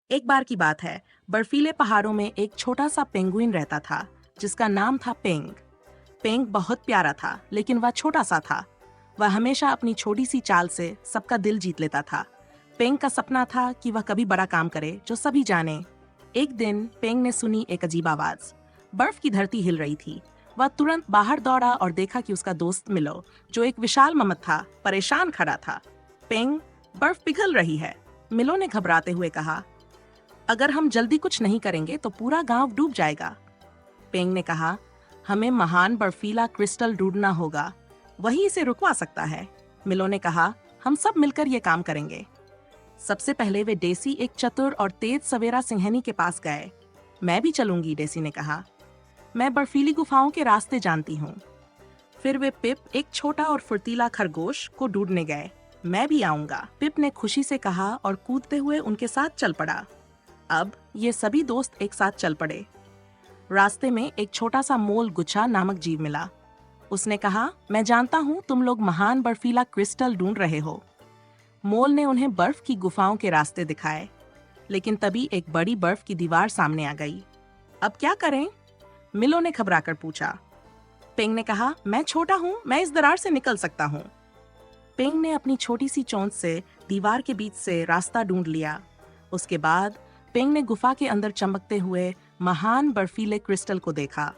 एक बार की बात है, बर्फीले पहाड़ों में एक छोटा सा पेंगुइन रहता था जिसका नाम था पेंग। पेंग बहुत प्यारा था, लेकिन वह छोटा सा था। वह हमेशा अपनी छोटी सी चाल से सबका दिल जीत लेता था। पेंग का सपना था कि वह कभी बड़ा काम करे जो सभी जाने। एक दिन पेंग ने सुनी एक अजीब आवाज। बर्फ की धरती हिल रही थी। वह तुरंत बाहर दौड़ा और देखा कि उसका दोस्त मिलो, जो एक विशाल मम्मट था, परेशान खड़ा था। पेंग, बर्फ पिघल रही है, मिलो ने घबराते हुए कहा। अगर हम जल्दी कुछ नहीं करेंगे तो पूरा गांव डूब जाएगा। पेंग ने कहा, हमें महान बर्फीला क्रिस्टल ढूंढना होगा, वही इसे रुकवा सकता है। मिलो ने कहा, हम सब मिलकर ये काम करेंगे। सबसे पहले वे डेसी एक चतुर और तेज सवेरा सिंहनी के पास गए। मैं भी चलूंगी, डेसी ने कहा। मैं बर्फीली गुफाओं के रास्ते जानती हूँ। फिर वे पिप, एक छोटा और फुर्तीला खरगोश, को ढूंढने गए। मैं भी आऊंगा, पिप ने खुशी से कहा और कूदते हुए उनके साथ चल पड़ा। अब ये सभी दोस्त एक साथ चल पड़े। रास्ते में एक छोटा सा मोल गुच्छा नामक जीव मिला। उसने कहा, मैं जानता हूँ तुम लोग महान बर्फीला क्रिस्टल ढूंढ रहे हो। मोल ने उन्हें बर्फ की गुफाओं के रास्ते दिखाए, लेकिन तभी एक बड़ी बर्फ की दीवार सामने आ गई। अब क्या करें? मिलो ने घबराकर पूछा। पेंग ने कहा, मैं छोटा हूँ, मैं इस दरार से निकल सकता हूँ। पेंग ने अपनी छोटी सी चोंच से दीवार के बीच से रास्ता ढूंढ लिया। उसके बाद पेंग ने गुफा के अंदर चमकते हुए महान बर्फीले क्रिस्टल को देखा।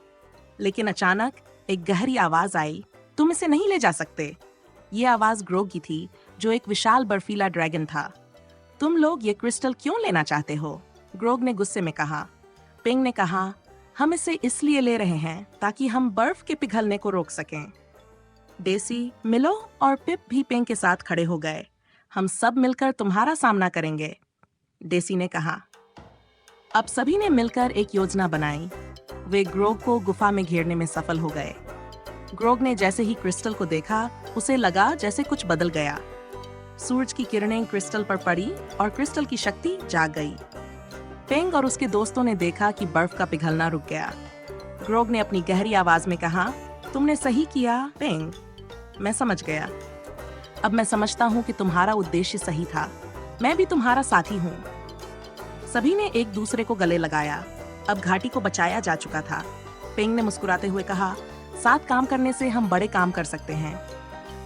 लेकिन अचानक एक गहरी आवाज आई, तुम इसे नहीं ले जा सकते। ये आवाज ग्रोग की थी, जो एक विशाल बर्फीला ड्रैगन था। तुम लोग ये क्रिस्टल क्यों लेना चाहते हो? ग्रोग ने गुस्से में कहा। पेंग ने कहा, हम इसे इसलिए ले रहे हैं ताकि हम बर्फ के पिघलने को रोक सकें। डेसी, मिलो और पिप भी पेंग के साथ खड़े हो गए। हम सब मिलकर तुम्हारा सामना करेंगे, डेसी ने कहा। अब सभी ने मिलकर एक योजना बनाई। वे ग्रोग को गुफा में घेरने में सफल हो गए। ग्रोग ने जैसे ही क्रिस्टल को देखा, उसे लगा जैसे कुछ बदल गया। सूरज की किरणें क्रिस्टल पर पड़ी और क्रिस्टल की शक्ति जाग गई। पेंग और उसके दोस्तों ने देखा कि बर्फ का पिघलना रुक गया। ग्रोग ने अपनी गहरी आवाज में कहा, तुमने सही किया पेंग, मैं समझ गया। अब मैं समझता हूँ कि तुम्हारा उद्देश्य सही था। मैं भी तुम्हारा साथी हूँ। सभी ने एक दूसरे को गले लगाया। अब घाटी को बचाया जा चुका था। पेंग ने मुस्कुराते हुए कहा, साथ काम करने से हम बड़े काम कर सकते हैं।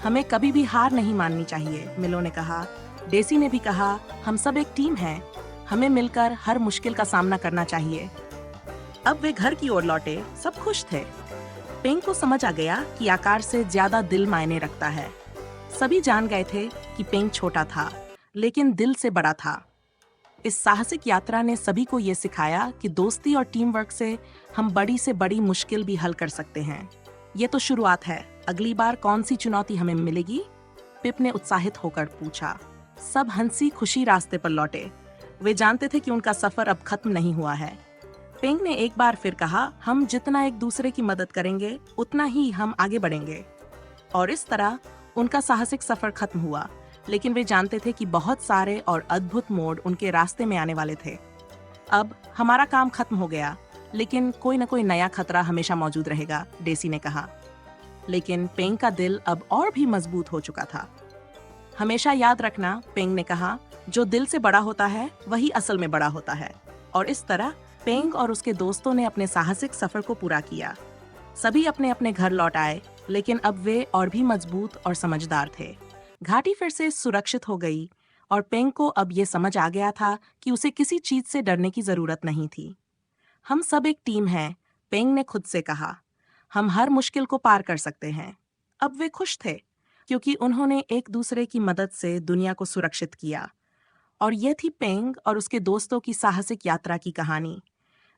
हमें कभी भी हार नहीं माननी चाहिए, मिलो ने कहा। डेसी ने भी कहा, हम सब एक टीम हैं, हमें मिलकर हर मुश्किल का सामना करना चाहिए। अब वे घर की ओर लौटे, सब खुश थे। पेंग को समझ आ गया कि आकार से ज्यादा दिल मायने रखता है। सभी जान गए थे कि पेंग छोटा था, लेकिन दिल से बड़ा था। इस साहसिक यात्रा ने सभी को ये सिखाया कि दोस्ती और टीम वर्क से हम बड़ी से बड़ी मुश्किल भी हल कर सकते हैं। ये तो शुरुआत है, अगली बार कौन सी चुनौती हमें मिलेगी? पिप ने उत्साहित होकर पूछा। सब हंसी खुशी रास्ते पर लौटे। वे जानते थे कि उनका सफर अब खत्म नहीं हुआ है। पेंग ने एक बार फिर कहा, हम जितना एक दूसरे की मदद करेंगे, उतना ही हम आगे बढ़ेंगे। और इस तरह उनका साहसिक सफर खत्म हुआ, लेकिन वे जानते थे कि बहुत सारे और अद्भुत मोड़ उनके रास्ते में आने वाले थे। अब हमारा काम खत्म हो गया, लेकिन कोई न कोई नया खतरा हमेशा मौजूद रहेगा, डेसी ने कहा। लेकिन पेंग का दिल अब और भी मजबूत हो चुका था। हमेशा याद रखना, पेंग ने कहा, जो दिल से बड़ा होता है वही असल में बड़ा होता है। और इस तरह पेंग और उसके दोस्तों ने अपने साहसिक सफर को पूरा किया। सभी अपने अपने घर लौट आए, लेकिन अब वे और भी मजबूत और समझदार थे। घाटी फिर से सुरक्षित हो गई और पेंग को अब ये समझ आ गया था कि उसे किसी चीज से डरने की जरूरत नहीं थी। हम सब एक टीम हैं, पेंग ने खुद से कहा। हम हर मुश्किल को पार कर सकते हैं। अब वे खुश थे, क्योंकि उन्होंने एक दूसरे की मदद से दुनिया को सुरक्षित किया। और यह थी पेंग और उसके दोस्तों की साहसिक यात्रा की कहानी।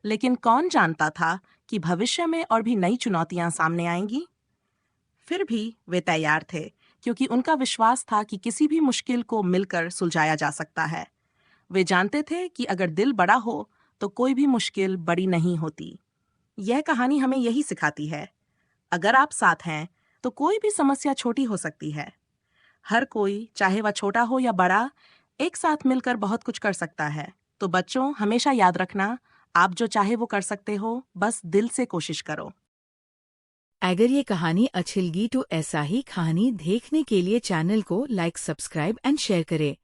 लेकिन कौन जानता था कि भविष्य में और भी नई चुनौतियां सामने आएंगी? फिर भी वे तैयार थे, क्योंकि उनका विश्वास था कि किसी भी मुश्किल को मिलकर सुलझाया जा सकता है। वे जानते थे कि अगर दिल बड़ा हो तो कोई भी मुश्किल बड़ी नहीं होती। यह कहानी हमें यही सिखाती है, अगर आप साथ हैं तो कोई भी समस्या छोटी हो सकती है। हर कोई, चाहे वह छोटा हो या बड़ा, एक साथ मिलकर बहुत कुछ कर सकता है। तो बच्चों, हमेशा याद रखना, आप जो चाहे वो कर सकते हो, बस दिल से कोशिश करो। अगर ये कहानी अच्छी लगी तो ऐसा ही कहानी देखने के लिए चैनल को लाइक, सब्सक्राइब एंड शेयर करें।